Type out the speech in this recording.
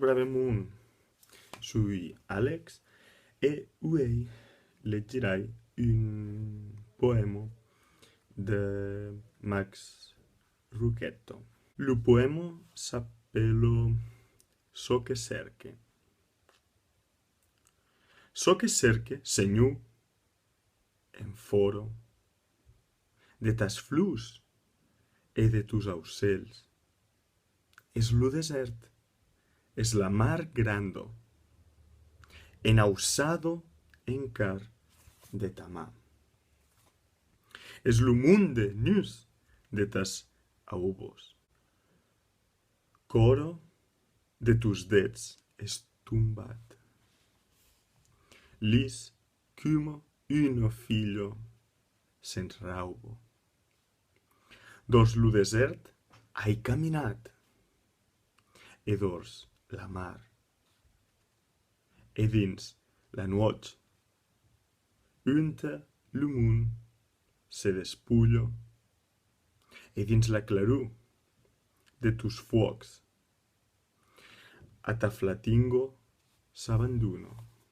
bravemun. Sui Alex e uei leggerai un poema de Max Rucchetto. Lo poema s'appello So che cerche. So che cerque, senhor, en foro de tas flors e de tus aucells. És lo desert, és la mar grando, enausado encar de ta mà. És lo munde nus de tas aubos. Coro de tus dets és tombat. Lis como uno figlio sens raubo. Dors lo desert hai caminat, e dors la mar. E dins la nuoch, unta lo mun se despullo, e dins la claror de tus fuocs, a ta flatingo s'abandono.